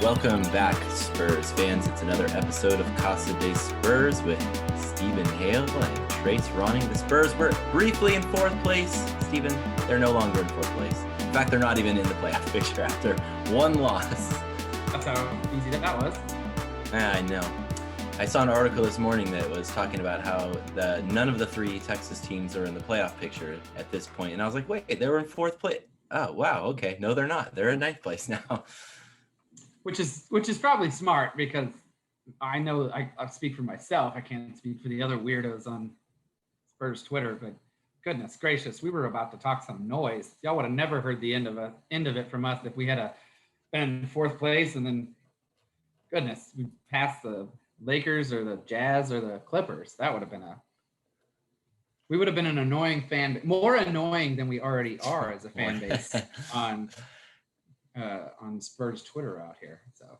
Welcome back, Spurs fans. It's another episode of Casa De Spurs with Stephen Hale and Trace Ronning. The Spurs were briefly in fourth place. Stephen, they're no longer in fourth place. In fact, they're not even in the playoff picture after one loss. That's how easy that was. I know. I saw an article this morning that was talking about how none of the three Texas teams are in the playoff picture at this point. And I was like, wait, they were in fourth place. Oh, wow. Okay. No, they're not. They're in ninth place now. Which is probably smart because I know I speak for myself. I can't speak for the other weirdos on Spurs Twitter, but goodness gracious, we were about to talk some noise. Y'all would have never heard the end of it from us if we had been in fourth place and then goodness, we passed the Lakers or the Jazz or the Clippers. That would have been we would have been an annoying fan, more annoying than we already are as a fan base on Spurs Twitter out here. So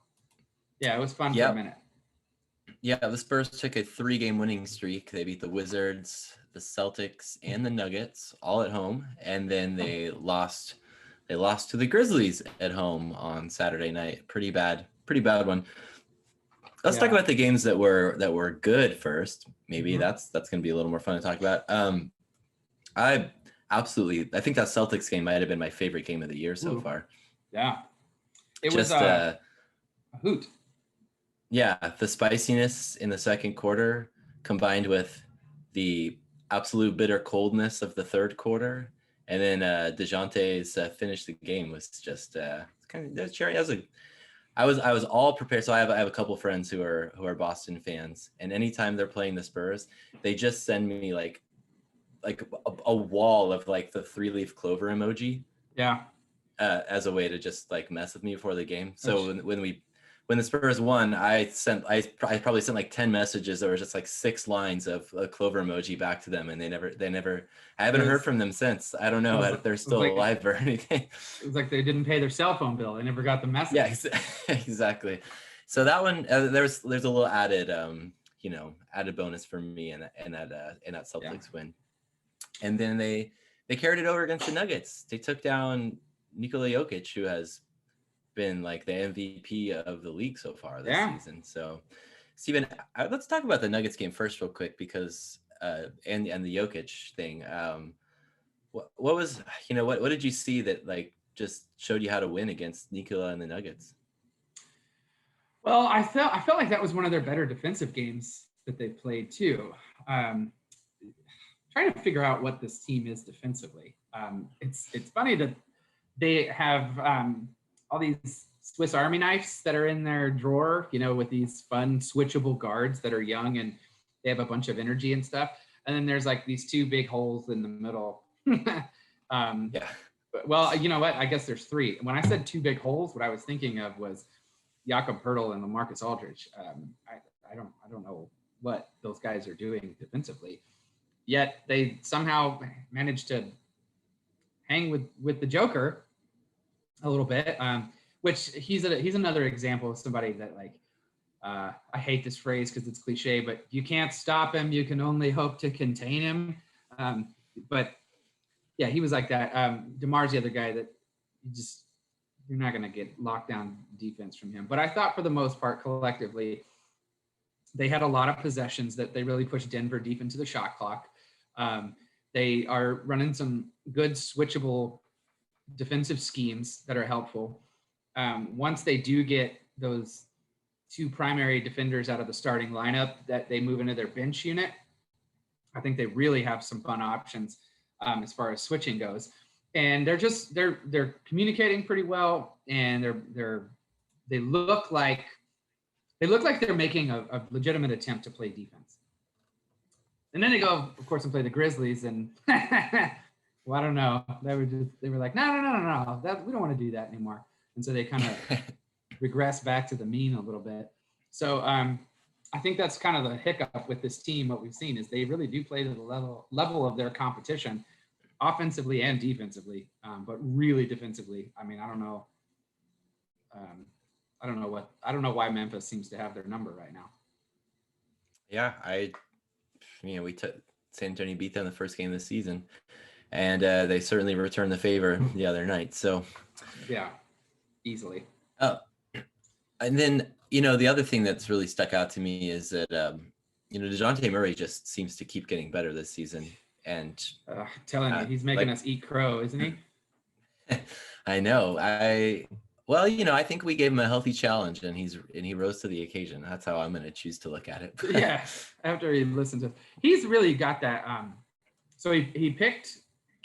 yeah, it was fun for a minute. Yeah, the Spurs took a 3-game winning streak. They beat the Wizards, the Celtics, and the Nuggets all at home, and then they lost to the Grizzlies at home on Saturday night. Pretty bad one. Let's talk about the games that were good first. Maybe that's going to be a little more fun to talk about. I think that Celtics game might have been my favorite game of the year so far. Yeah. It was a hoot. Yeah, the spiciness in the second quarter combined with the absolute bitter coldness of the third quarter, and then Dejounte's finish the game was just kind of cherry. I was all prepared. So I have a couple friends who are Boston fans, and anytime they're playing the Spurs, they just send me like a wall of like the 3-leaf clover emoji. Yeah. As a way to just like mess with me before the game. So when the Spurs won, I probably sent like 10 messages that were just like 6 lines of a clover emoji back to them, and they never. I haven't heard from them since. I don't know if they're still alive or anything. It was like they didn't pay their cell phone bill. They never got the message. Yeah, exactly. So that one, there's a little added bonus for me in that Celtics win, and then they carried it over against the Nuggets. They took down Nikola Jokic, who has been like the MVP of the league so far this season. So, Steven, let's talk about the Nuggets game first real quick because and the Jokic thing. What did you see that like just showed you how to win against Nikola and the Nuggets? Well, I felt like that was one of their better defensive games that they played too. Trying to figure out what this team is defensively. It's funny that they have all these Swiss Army knives that are in their drawer, with these fun switchable guards that are young and they have a bunch of energy and stuff. And then there's like these 2 big holes in the middle. Well, you know what? I guess there's 3. When I said 2 big holes, what I was thinking of was Jakob Poeltl and LaMarcus Aldridge. I don't know what those guys are doing defensively, yet they somehow managed to hang with the Joker a little bit, which he's another example of somebody that like I hate this phrase because it's cliche, but you can't stop him, you can only hope to contain him. But yeah, he was like that. DeMar's the other guy that you're not going to get lockdown defense from him. But I thought for the most part collectively they had a lot of possessions that they really pushed Denver deep into the shot clock. They are running some good switchable defensive schemes that are helpful. Once they do get those 2 primary defenders out of the starting lineup, that they move into their bench unit, I think they really have some fun options as far as switching goes. And they're communicating pretty well, and they look like they're making a legitimate attempt to play defense. And then they go, of course, and play the Grizzlies, and well, I don't know. They were like, no, we don't want to do that anymore. And so they kind of regress back to the mean a little bit. So I think that's kind of the hiccup with this team. What we've seen is they really do play to the level of their competition, offensively and defensively, but really defensively. I mean, I don't know. I don't know why Memphis seems to have their number right now. Yeah, we took San Antonio beat them the first game of the season, and they certainly returned the favor the other night. So yeah, easily. And then, the other thing that's really stuck out to me is that, Dejounte Murray just seems to keep getting better this season. And telling you, he's making us eat crow, isn't he? I know. I think we gave him a healthy challenge, and he rose to the occasion. That's how I'm going to choose to look at it. Yeah, after he listened to, he's really got that. So he picked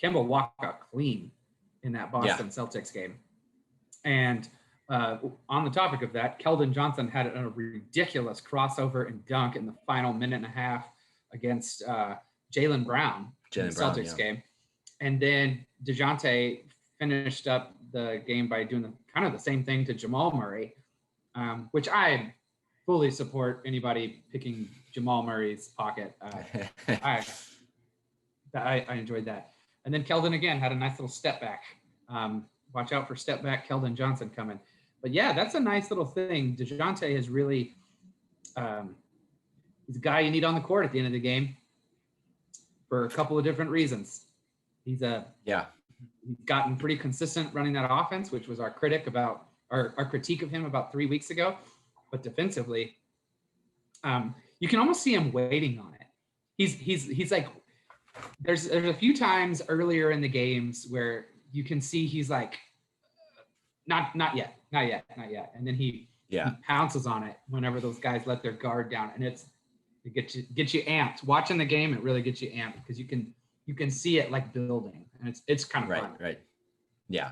Kemba Walker clean in that Boston Celtics game, and on the topic of that, Keldon Johnson had a ridiculous crossover and dunk in the final minute and a half against Jaylen Brown in the Celtics game, and then Dejounte finished up the game by doing kind of the same thing to Jamal Murray, which I fully support anybody picking Jamal Murray's pocket. I enjoyed that. And then Keldon again had a nice little step back. Watch out for step back Keldon Johnson coming. But yeah, that's a nice little thing. Dejounte is really he's a guy you need on the court at the end of the game for a couple of different reasons. He's gotten pretty consistent running that offense, which was our critique of him about 3 weeks ago. But defensively, you can almost see him waiting on it. He's like, there's a few times earlier in the games where you can see he's like, not yet. And then he pounces on it whenever those guys let their guard down, and it gets you amped. Watching the game, it really gets you amped because you can see it like building, and it's kind of fun. Right. Yeah.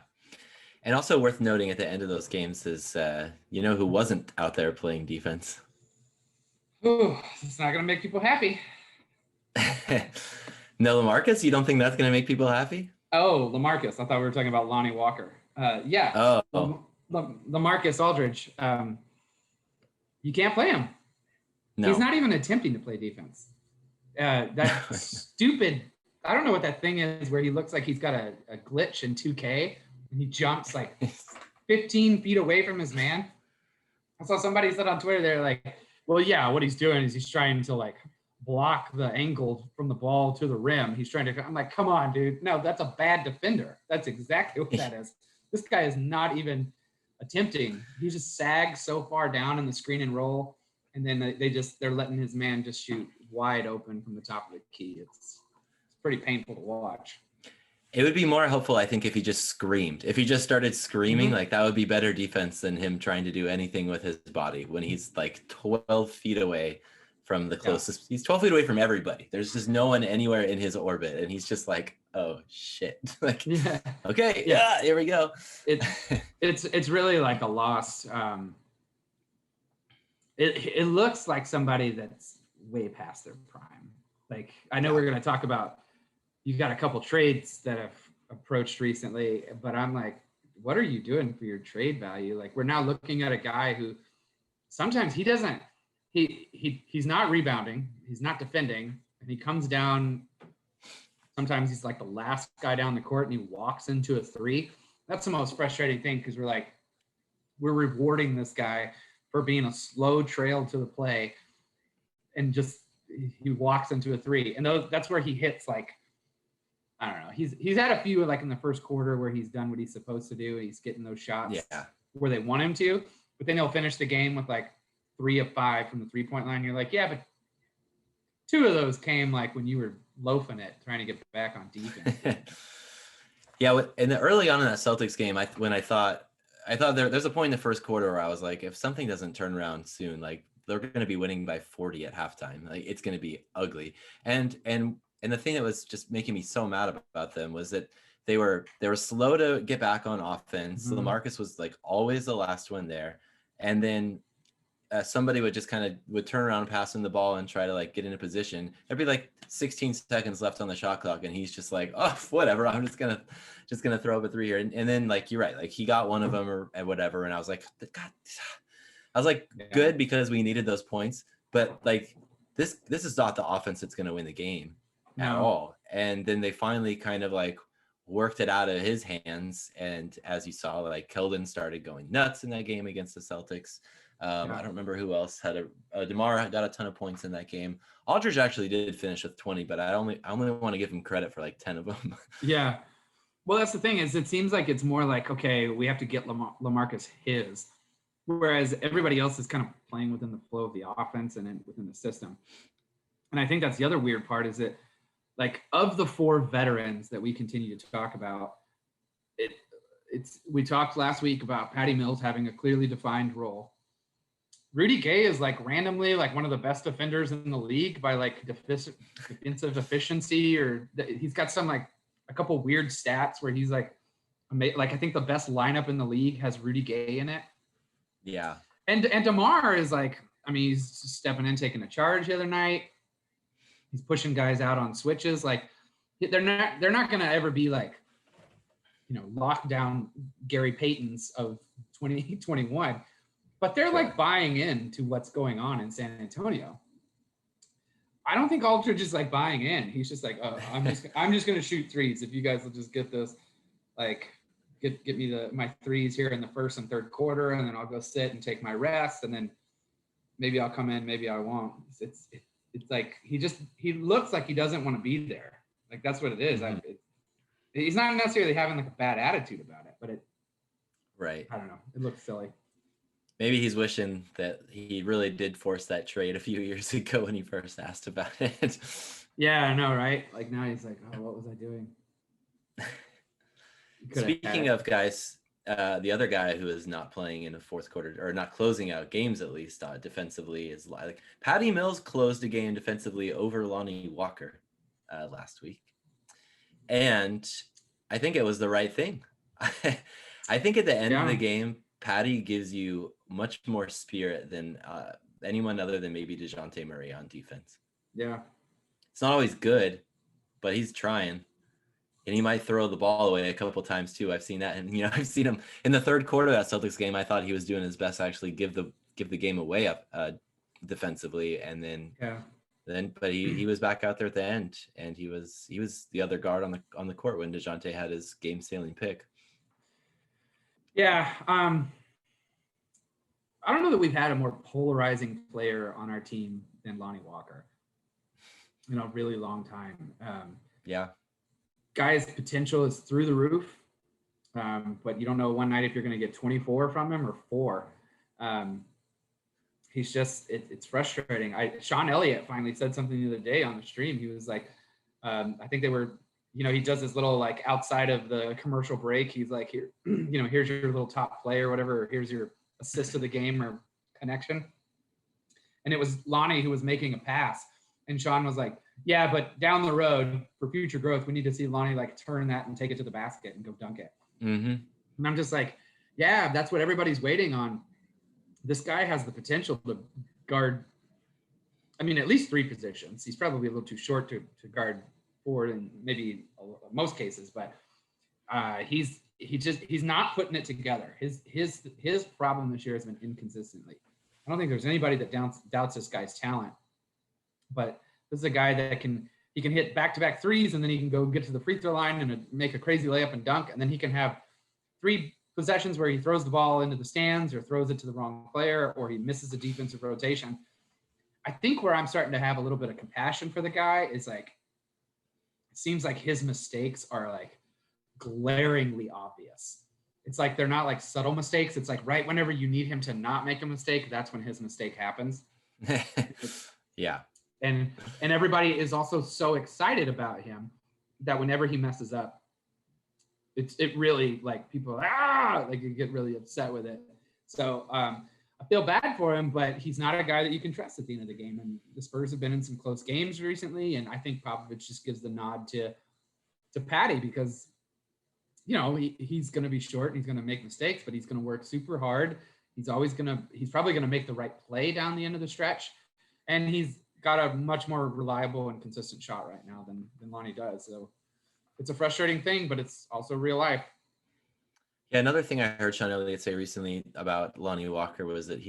And also worth noting at the end of those games is, who wasn't out there playing defense? Ooh, it's not going to make people happy. No, LaMarcus? You don't think that's going to make people happy? Oh, LaMarcus. I thought we were talking about Lonnie Walker. Yeah. Oh. LaMarcus Aldridge. You can't play him. No. He's not even attempting to play defense. That stupid, I don't know what that thing is where he looks like he's got a glitch in 2K. And he jumps like 15 feet away from his man. I saw somebody said on Twitter, they're like, well, yeah, what he's doing is he's trying to like block the angle from the ball to the rim. I'm like, come on, dude. No, that's a bad defender. That's exactly what that is. This guy is not even attempting. He just sags so far down in the screen and roll. And then they're letting his man just shoot wide open from the top of the key. It's pretty painful to watch. It would be more helpful, I think, if he just screamed. If he just started screaming, like that would be better defense than him trying to do anything with his body when he's like 12 feet away from the closest. Yeah. He's 12 feet away from everybody. There's just no one anywhere in his orbit. And he's just like, oh, shit. Like, okay, here we go. It's really like a lost. It looks like somebody that's way past their prime. Like, I know we're going to talk about, you've got a couple trades that have approached recently, but I'm like, what are you doing for your trade value? Like, we're now looking at a guy who sometimes he's not rebounding, he's not defending, and he comes down. Sometimes he's like the last guy down the court and he walks into a three. That's the most frustrating thing because we're rewarding this guy for being a slow trail to the play, and just he walks into a three, and that's where he hits like, I don't know. He's had a few like in the first quarter where he's done what he's supposed to do. And he's getting those shots where they want him to, but then he'll finish the game with like 3 of 5 from the 3-point line. You're like, yeah, but 2 of those came like when you were loafing it, trying to get back on defense. Yeah, and early on in that Celtics game, I thought there's a point in the first quarter where I was like, if something doesn't turn around soon, like they're going to be winning by 40 at halftime. Like it's going to be ugly. And the thing that was just making me so mad about them was that they were slow to get back on offense. Mm-hmm. So LaMarcus was like always the last one there. And then somebody would just would turn around and pass him the ball and try to like get into position. There'd be like 16 seconds left on the shot clock. And he's just like, oh, whatever. I'm just going to throw up a 3 here. And then like, you're right. Like he got one of them or whatever. And I was like, good because we needed those points. But like this is not the offense that's going to win the game. At all. And then they finally kind of like worked it out of his hands. And as you saw, like Keldon started going nuts in that game against the Celtics. I don't remember who else had DeMar got a ton of points in that game. Aldridge actually did finish with 20, but I only want to give him credit for like 10 of them. Yeah. Well, that's the thing is it seems like it's more like, okay, we have to get LaMarcus his. whereas everybody else is kind of playing within the flow of the offense and within the system. And I think that's the other weird part is that, like, of the 4 veterans that we continue to talk about, we talked last week about Patty Mills having a clearly defined role. Rudy Gay is like randomly like one of the best defenders in the league by like defensive efficiency, or he's got some like a couple weird stats where he's like I think the best lineup in the league has Rudy Gay in it. Yeah. And DeMar is like, I mean, he's stepping in, taking a charge the other night. He's pushing guys out on switches. Like they're not going to ever be like, you know, lockdown Gary Paytons of 2021, but they're like buying into what's going on in San Antonio. I don't think Aldridge is like buying in. He's just like, oh, I'm just going to shoot threes. If you guys will just get this, like get me my threes here in the first and third quarter, and then I'll go sit and take my rest, and then maybe I'll come in, maybe I won't. It's like he looks like he doesn't want to be there. Like that's what it is. Mm-hmm. He's not necessarily having like a bad attitude about it, but right. I don't know. It looks silly. Maybe he's wishing that he really did force that trade a few years ago when he first asked about it. Yeah, I know, right? Like now he's like, oh, what was I doing? Speaking of guys, the other guy who is not playing in the fourth quarter or not closing out games, at least defensively, is like Patty Mills closed a game defensively over Lonnie Walker last week. And I think it was the right thing. I think at the end of the game, Patty gives you much more spirit than anyone other than maybe Dejounte Murray on defense. Yeah. It's not always good, but he's trying. And he might throw the ball away a couple of times too. I've seen that. And, you know, I've seen him in the third quarter of that Celtics game. I thought he was doing his best to actually give the game away up defensively. And then, but he was back out there at the end, and he was the other guard on the court when Dejounte had his game sailing pick. Yeah. I don't know that we've had a more polarizing player on our team than Lonnie Walker in a really long time. Yeah. Guy's potential is through the roof, but you don't know one night if you're going to get 24 from him or 4. He's just, it's frustrating. Sean Elliott finally said something the other day on the stream. He was like, I think they were, you know, he does this little like outside of the commercial break. He's like, here, you know, here's your little top play or whatever. Or here's your assist of the game or connection. And it was Lonnie who was making a pass. And Sean was like, yeah, but down the road for future growth, we need to see Lonnie like turn that and take it to the basket and go dunk it. Mm-hmm. And I'm just like, yeah, that's what everybody's waiting on. This guy has the potential to guard, I mean, at least 3 positions. He's probably a little too short to guard forward in maybe most cases, but he's not putting it together. His problem this year has been inconsistently. I don't think there's anybody that doubts this guy's talent, but this is a guy that can hit back-to-back threes, and then he can go get to the free throw line and make a crazy layup and dunk, and then he can have 3 possessions where he throws the ball into the stands or throws it to the wrong player or he misses a defensive rotation. I think where I'm starting to have a little bit of compassion for the guy is like, it seems like his mistakes are like glaringly obvious. It's like they're not like subtle mistakes. It's like right whenever you need him to not make a mistake, that's when his mistake happens. Yeah. And everybody is also so excited about him that whenever he messes up, it really like people like you get really upset with it. So I feel bad for him, but he's not a guy that you can trust at the end of the game. And the Spurs have been in some close games recently, and I think Popovich just gives the nod to Patty because, you know, he's going to be short and he's going to make mistakes, but he's going to work super hard. He's probably going to make the right play down the end of the stretch, and he's got a much more reliable and consistent shot right now than Lonnie does. So it's a frustrating thing, but it's also real life. Yeah, another thing I heard Sean Elliott say recently about Lonnie Walker was that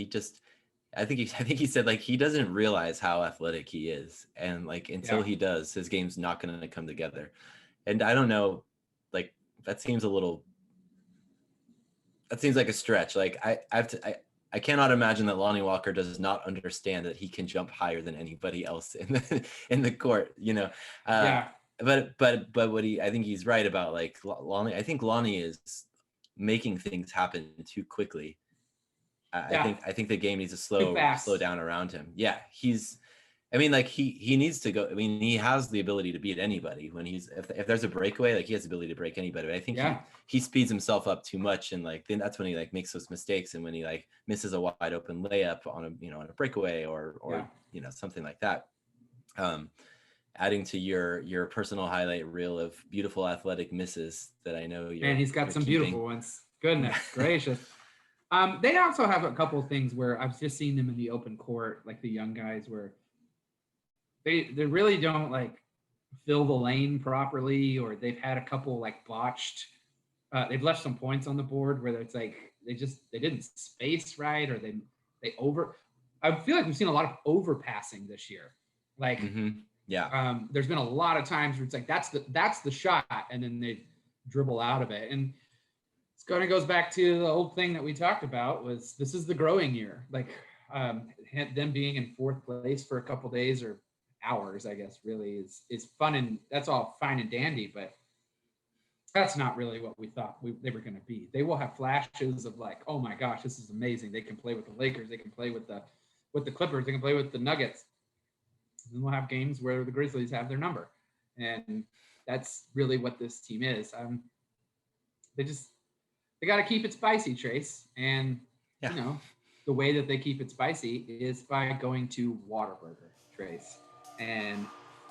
I think he said like he doesn't realize how athletic he is, and like until he does, his game's not going to come together. And I don't know, like that seems like a stretch. Like I cannot imagine that Lonnie Walker does not understand that he can jump higher than anybody else in the court, you know. But I think he's right about like Lonnie. I think Lonnie is making things happen too quickly. I think the game needs to Too slow fast. down around him. Yeah, I mean, like he needs to go. I mean, he has the ability to beat anybody when if there's a breakaway, like he has the ability to break anybody. But I think Yeah. he speeds himself up too much, and like then that's when he like makes those mistakes, and when he like misses a wide open layup on a breakaway or something like that. Adding to your personal highlight reel of beautiful athletic misses that I know And he's got some keeping. beautiful ones. Goodness gracious. They also have a couple of things where I've just seen them in the open court, like the young guys, where they really don't like fill the lane properly, or they've had a couple like botched. They've left some points on the board where it's like they didn't space right, or they over. I feel like we've seen a lot of overpassing this year. Like, there's been a lot of times where it's like that's the shot, and then they dribble out of it, and it kind of goes back to the old thing that we talked about was this is the growing year. Like them being in fourth place for a couple days or hours, I guess, really is fun, and that's all fine and dandy, but that's not really what we thought they were going to be. They will have flashes of like, oh my gosh, this is amazing. They can play with the Lakers. They can play with the Clippers. They can play with the Nuggets. And we'll have games where the Grizzlies have their number, and that's really what this team is. They got to keep it spicy, Trace, and the way that they keep it spicy is by going to Whataburger, Trace. And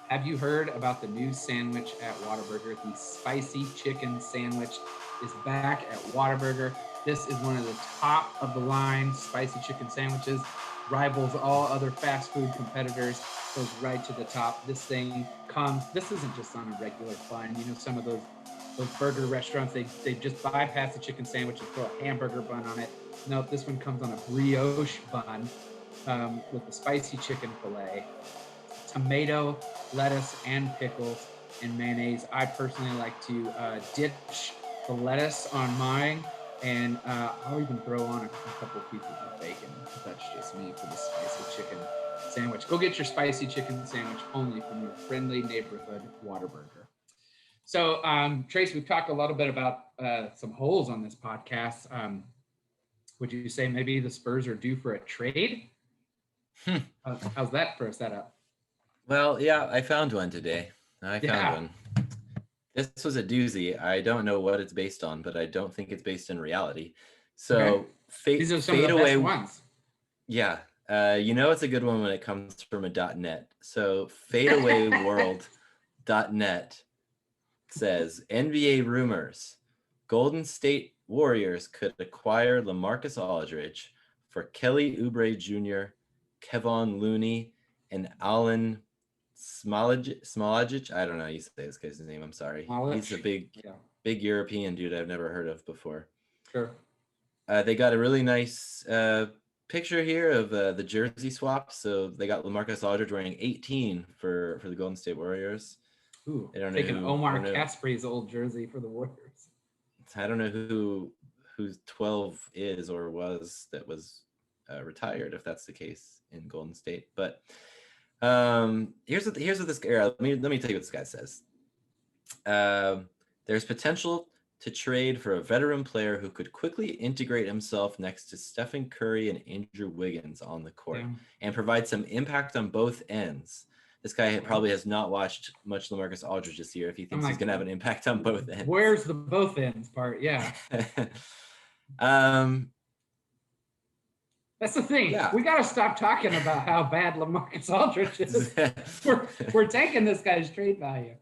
have you heard about the new sandwich at Whataburger? The spicy chicken sandwich is back at Whataburger. This is one of the top of the line spicy chicken sandwiches. Rivals all other fast food competitors. Goes right to the top. This isn't just on a regular bun. Some of those burger restaurants, they just bypass the chicken sandwich and throw a hamburger bun on it. No, this one comes on a brioche bun with the spicy chicken fillet, tomato, lettuce, and pickles, and mayonnaise. I personally like to ditch the lettuce on mine, and I'll even throw on a couple pieces of bacon. That's just me for the spicy chicken sandwich. Go get your spicy chicken sandwich only from your friendly neighborhood Whataburger. So, Trace, we've talked a little bit about some holes on this podcast. Would you say maybe the Spurs are due for a trade? How's that for a setup? Well, yeah, I found one today. I found one. This was a doozy. I don't know what it's based on, but I don't think it's based in reality. So these are some of the best ones. Yeah. It's a good one when it comes from a .net. So fadeawayworld.net says NBA rumors. Golden State Warriors could acquire LaMarcus Aldridge for Kelly Oubre Jr., Kevon Looney, and Alan Smalagic. I don't know how you say this guy's name. I'm sorry. He's a big European dude I've never heard of before. Sure. They got a really nice picture here of the jersey swap. So they got LaMarcus Aldridge wearing 18 for the Golden State Warriors. Ooh, taking Omar Caspri's old jersey for the Warriors. I don't know who 12 is or was that was retired, if that's the case in Golden State. But here's what this guy. Let me tell you what this guy says. There's potential to trade for a veteran player who could quickly integrate himself next to Stephen Curry and Andrew Wiggins on the court and provide some impact on both ends. This guy probably has not watched much LaMarcus Aldridge this year if he thinks he's going to have an impact on both ends. Where's the both ends part? Yeah. That's the thing. Yeah. We got to stop talking about how bad LaMarcus Aldridge is. we're taking this guy's trade value.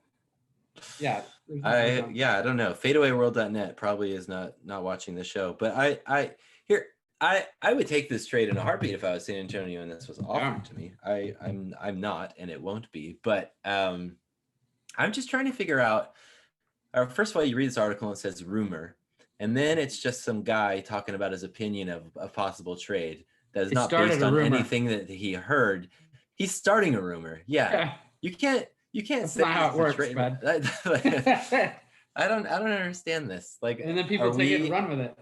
Yeah. I don't know. Fadeawayworld.net probably is not watching the show, but I would take this trade in a heartbeat if I was San Antonio and this was offered to me. I'm not, and it won't be. But I'm just trying to figure out. First of all, you read this article and it says rumor, and then it's just some guy talking about his opinion of a possible trade that is not based on anything that he heard. He's starting a rumor. Yeah. You can't. That's say not how it works, bud. I don't understand this. And then people take it and run with it.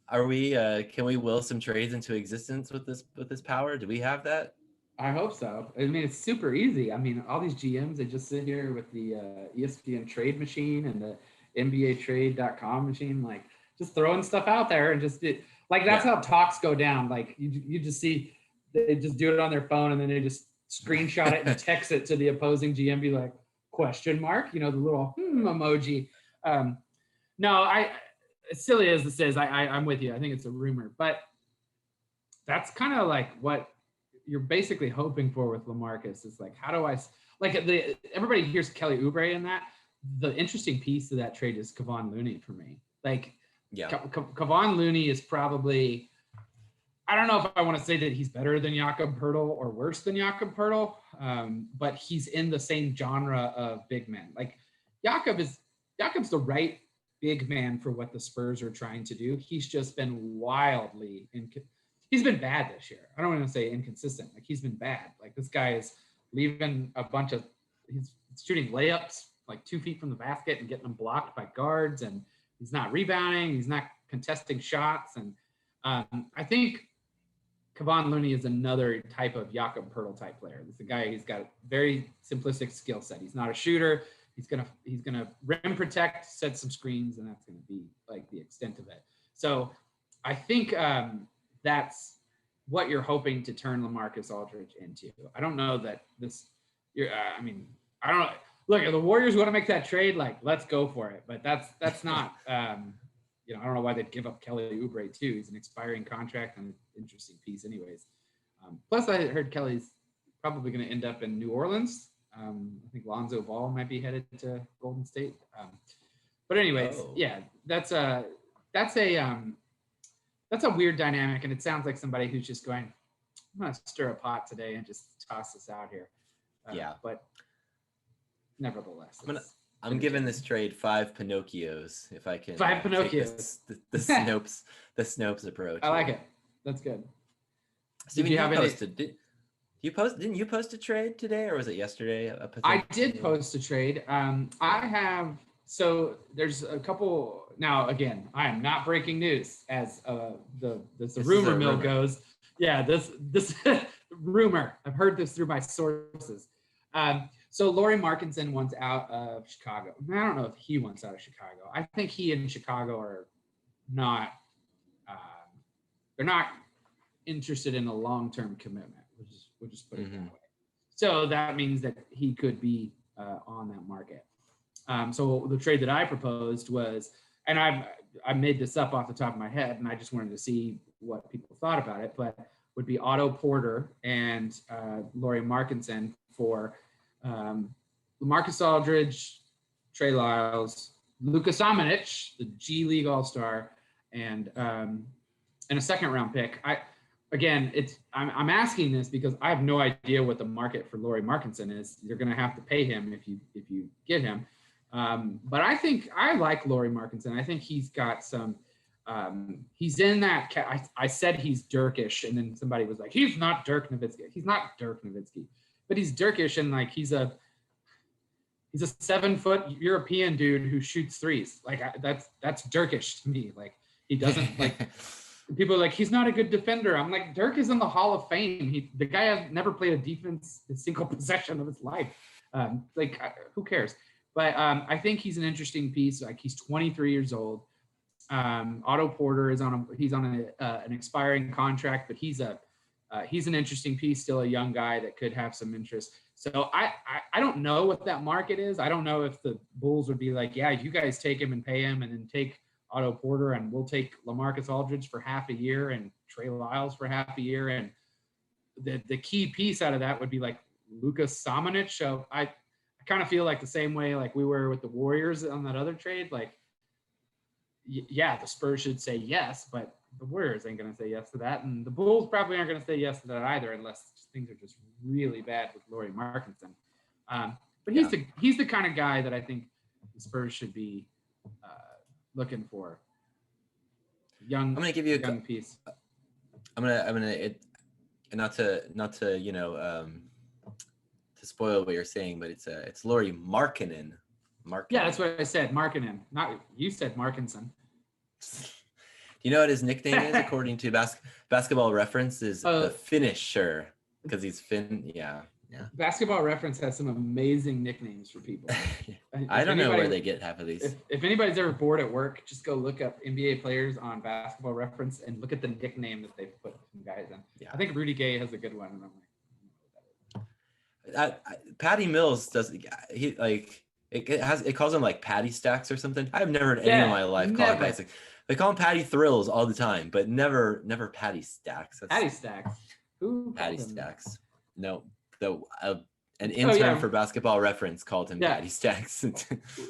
Are we? Can we will some trades into existence with this power? Do we have that? I hope so. I mean, it's super easy. I mean, all these GMs, they just sit here with the ESPN trade machine and the NBA trade.com machine. Like, just throwing stuff out there and just like that's how talks go down. Like you just see they just do it on their phone and then they just screenshot it and text it to the opposing GM, be like, question mark, the little emoji. No, as silly as this is, I'm with you. I think it's a rumor, but that's kind of like what you're basically hoping for with LaMarcus. Is like, how do I like everybody hears Kelly Oubre in that. The interesting piece of that trade is Kevon Looney for me. Like, Kevon Looney is probably, I don't know if I want to say that he's better than Jakob Poeltl or worse than Jakob Poeltl, but he's in the same genre of big men. Like Jakob's the right big man for what the Spurs are trying to do. He's just been wildly he's been bad this year. I don't want to say inconsistent. Like he's been bad. Like this guy is leaving he's shooting layups like 2 feet from the basket and getting them blocked by guards, and he's not rebounding. He's not contesting shots. And I think Kevon Looney is another type of Jakob Poeltl type player. He's a guy, he's got a very simplistic skill set. He's not a shooter. He's gonna rim protect, set some screens, and that's gonna be like the extent of it. So I think that's what you're hoping to turn LaMarcus Aldridge into. I don't know that this. I don't know. Look, if the Warriors want to make that trade, like let's go for it. But that's not. I don't know why they'd give up Kelly Oubre too. He's an expiring contract and an interesting piece, anyways. Plus, I heard Kelly's probably going to end up in New Orleans. I think Lonzo Ball might be headed to Golden State. But anyways, yeah, that's a weird dynamic, and it sounds like somebody who's just going, I'm going to stir a pot today and just toss this out here. But nevertheless, I'm giving this trade 5 Pinocchios if I can. 5 Pinocchios. The Snopes approach. I like it. That's good. Steven, you posted. Didn't you post a trade today, or was it yesterday? I did post a trade. So there's a couple. Now, again, I am not breaking news as the rumor mill goes. Yeah, this rumor. I've heard this through my sources. So Lauri Markkanen wants out of Chicago. I don't know if he wants out of Chicago. I think he and Chicago are not. They're not interested in a long-term commitment. We'll just put it that way. So that means that he could be on that market. So the trade that I proposed was, and I made this up off the top of my head, and I just wanted to see what people thought about it, but would be Otto Porter and Lauri Markkanen for LaMarcus Aldridge, Trey Lyles, Luka Samanic, the G League All-Star, and a second-round pick. I'm asking this because I have no idea what the market for Lauri Markkanen is. You're going to have to pay him if you get him. But I think I like Lauri Markkanen. I think he's got some. He's in that. I said he's Dirkish, and then somebody was like, "He's not Dirk Nowitzki." He's not Dirk Nowitzki, but he's Dirkish, and like he's a 7-foot European dude who shoots threes. Like that's Dirkish to me. Like he doesn't like. People are like, he's not a good defender. I'm like, Dirk is in the Hall of Fame. The guy has never played a defense a single possession of his life. Who cares? But I think he's an interesting piece. Like he's 23 years old. Otto Porter is on an expiring contract, but he's an interesting piece, still a young guy that could have some interest. So I don't know what that market is. I don't know if the Bulls would be like, yeah, you guys take him and pay him and then take Otto Porter, and we'll take LaMarcus Aldridge for half a year and Trey Lyles for half a year. And the key piece out of that would be like Luka Samanic. So I kind of feel like the same way like we were with the Warriors on that other trade. Like, yeah, the Spurs should say yes, but the Warriors ain't going to say yes to that. And the Bulls probably aren't going to say yes to that either unless things are just really bad with Lauri Markkanen. But he's the kind of guy that I think the Spurs should be looking for. I'm gonna give you a young piece. I'm gonna not to to spoil what you're saying, but it's Lauri Markkanen. Yeah, that's what I said. Markkanen. Not you said Markinson. Do you know what his nickname is according to Basketball Reference? Is the finisher because he's Finn. Yeah. Basketball Reference has some amazing nicknames for people. I don't know where they get half of these. If anybody's ever bored at work, just go look up NBA players on Basketball Reference and look at the nickname that they've put some guys in. Yeah. I think Rudy Gay has a good one, and I'm like, Patty Mills does. He like it calls him like Patty Stacks or something. I've never heard any in my life call it guys. Like, they call him Patty Thrills all the time, but never Patty Stacks. Patty Stacks. Who? Patty Stacks. No. An intern for Basketball Reference called him Patty Stacks.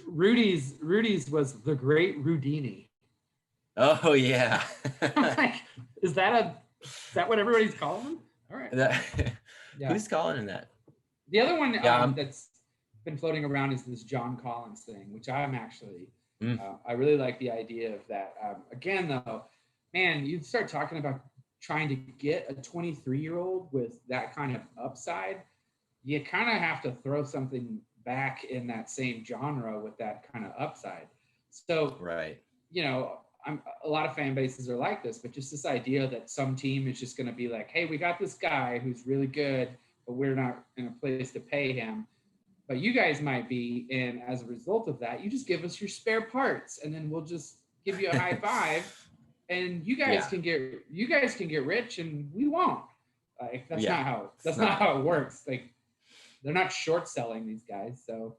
Rudy's was the Great Rudini. Oh yeah. Like, is that what everybody's calling him? All right. Who's calling him that? The other one that's been floating around is this John Collins thing, which I'm actually I really like the idea of that. Again, though, man, you start talking about trying to get a 23-year-old with that kind of upside, you kind of have to throw something back in that same genre with that kind of upside. So, right. A lot of fan bases are like this, but just this idea that some team is just going to be like, hey, we got this guy who's really good, but we're not in a place to pay him. But you guys might be, and as a result of that, you just give us your spare parts, and then we'll just give you a high five. And you guys can get rich, and we won't. Like that's not how it works. Like they're not short selling these guys. So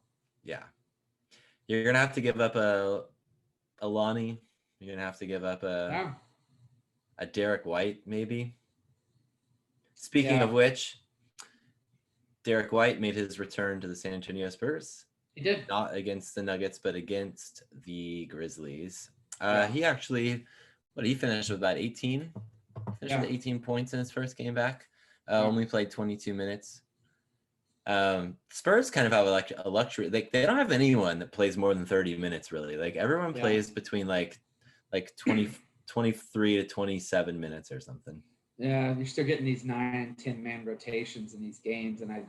you're gonna have to give up a Lonnie. You're gonna have to give up a Derek White, maybe. Speaking of which, Derek White made his return to the San Antonio Spurs. He did, not against the Nuggets, but against the Grizzlies. He actually. But he finished with about 18. With 18 points in his first game back. Only played 22 minutes. Spurs kind of have a luxury. Like they don't have anyone that plays more than 30 minutes really. Like everyone plays between like 23 to 27 minutes or something. Yeah, you're still getting these 9-10 man rotations in these games, and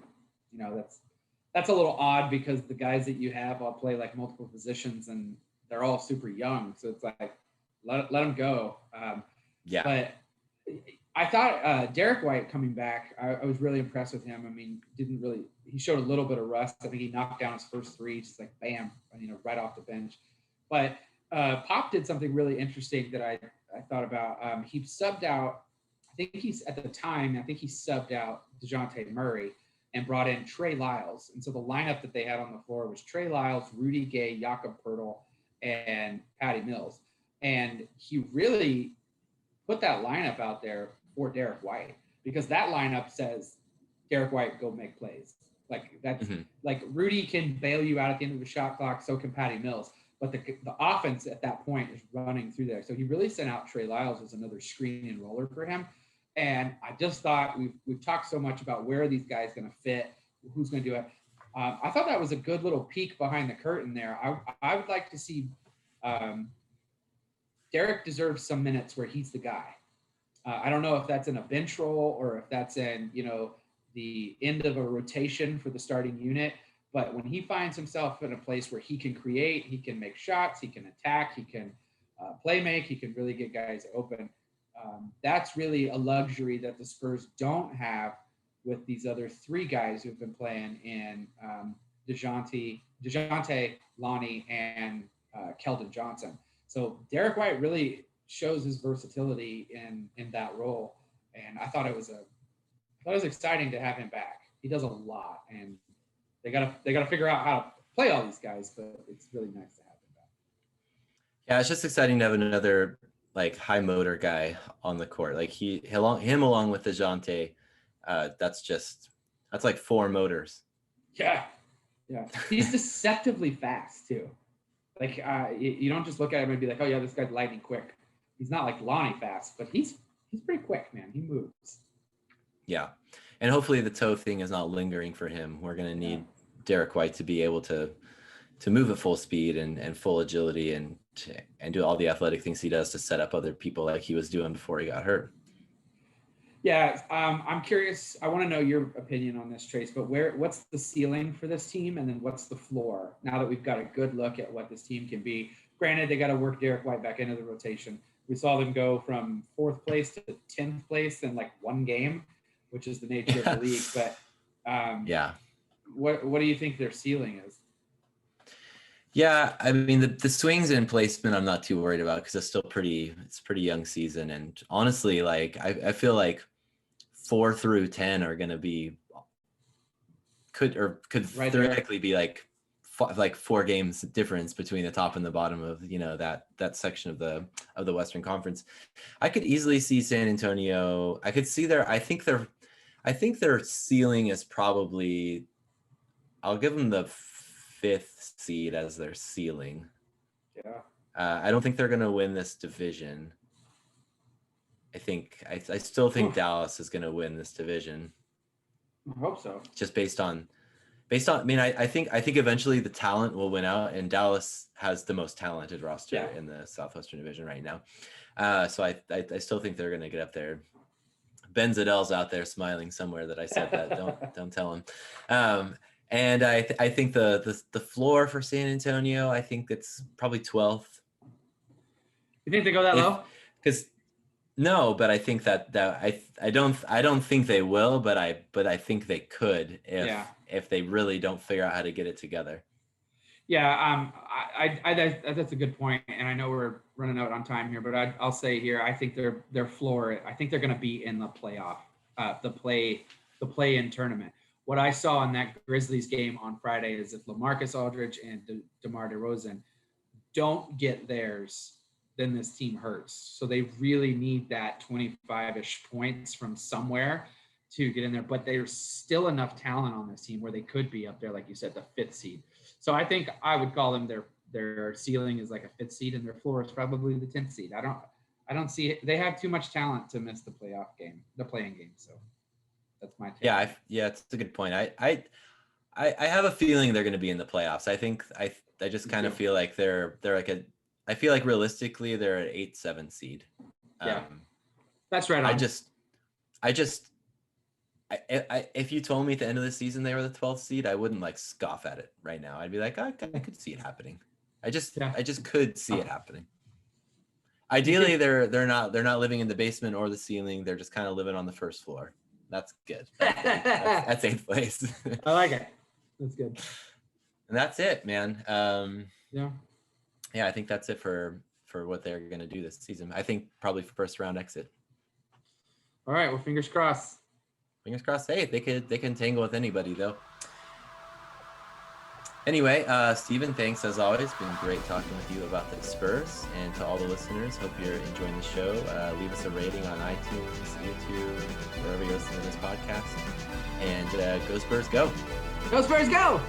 that's a little odd because the guys that you have all play like multiple positions and they're all super young. So it's like let them go. But I thought Derek White coming back, I was really impressed with him. I mean, he showed a little bit of rust. I think he knocked down his first three, just like bam, right off the bench. But Pop did something really interesting that I thought about. He subbed out, I think he subbed out Dejounte Murray and brought in Trey Lyles. And so the lineup that they had on the floor was Trey Lyles, Rudy Gay, Jakob Poeltl, and Patty Mills. And he really put that lineup out there for Derek White because that lineup says, Derek White, go make plays. Like that's like Rudy can bail you out at the end of the shot clock. So can Patty Mills. But the offense at that point is running through there. So he really sent out Trey Lyles as another screen and roller for him. And I just thought we've talked so much about where are these guys going to fit, who's going to do it. I thought that was a good little peek behind the curtain there. I would like to see Derek deserves some minutes where he's the guy. I don't know if that's in a bench role or if that's in, the end of a rotation for the starting unit. But when he finds himself in a place where he can create, he can make shots, he can attack, he can play make, he can really get guys open. That's really a luxury that the Spurs don't have with these other three guys who've been playing in Dejounte, Lonnie, and Keldon Johnson. So Derek White really shows his versatility in that role, and I thought it was exciting to have him back. He does a lot, and they gotta figure out how to play all these guys, but it's really nice to have him back. Yeah, it's just exciting to have another like high motor guy on the court. Like him along with DeJounte, that's like four motors. Yeah. He's deceptively fast too. Like you don't just look at him and be like, oh yeah, this guy's lightning quick. He's not like Lonnie fast, but he's pretty quick, man. He moves. Yeah, and hopefully the toe thing is not lingering for him. We're gonna need Derek White to be able to move at full speed and full agility and do all the athletic things he does to set up other people like he was doing before he got hurt. Yeah, I'm curious. I want to know your opinion on this, Trace, but what's the ceiling for this team, and then what's the floor now that we've got a good look at what this team can be? Granted, they got to work Derek White back into the rotation. We saw them go from 4th place to 10th place in like one game, which is the nature of the league. But Yeah. What do you think their ceiling is? Yeah, I mean the swings in placement I'm not too worried about because it's pretty young season, and honestly, like I feel like 4 through 10 are gonna be could Right theoretically be like 4 games difference between the top and the bottom of that section of the Western Conference. I could easily see San Antonio. I could see I think their ceiling is probably, I'll give them the 5th seed as their ceiling. Yeah. I don't think they're going to win this division. I still think Dallas is going to win this division. I hope so. Just based on. I mean, I think eventually the talent will win out, and Dallas has the most talented roster in the Southwestern Division right now. So I still think they're going to get up there. Ben Zadel's out there smiling somewhere that I said that. Don't tell him. And I think the floor for San Antonio, I think it's probably 12th. You think they go that low? Because no, but I think that I don't think they will, but I think they could if they really don't figure out how to get it together. Yeah, that's a good point, and I know we're running out on time here, but I'll say here, I think their floor, I think they're going to be in the playoff, the play-in tournament. What I saw in that Grizzlies game on Friday is if LaMarcus Aldridge and DeMar DeRozan don't get theirs, then this team hurts. So they really need that 25-ish points from somewhere to get in there. But there's still enough talent on this team where they could be up there, like you said, the 5th seed. So I think I would call them their ceiling is like a 5th seed, and their floor is probably the 10th seed. I don't see it. They have too much talent to miss the playing game. So that's my take. Yeah, it's a good point. I have a feeling they're going to be in the playoffs. I think I just kind of feel like they're like I feel like realistically they're an 8-7 seed. Yeah, that's right on. If you told me at the end of the season they were the 12th seed, I wouldn't like scoff at it right now. I'd be like, I could see it happening. I just could see it happening. Ideally, they're not living in the basement or the ceiling. They're just kind of living on the first floor. That's good. That's 8th place. I like it. That's good. And that's it, man. Yeah, I think that's it for what they're going to do this season. I think probably first round exit. All right. Well, fingers crossed. Fingers crossed. Hey, they can tangle with anybody though. Anyway, Steven, thanks as always. Been great talking with you about the Spurs, and to all the listeners, hope you're enjoying the show. Leave us a rating on iTunes, YouTube, wherever you listen to this podcast. And go Spurs, go! Go Spurs, go!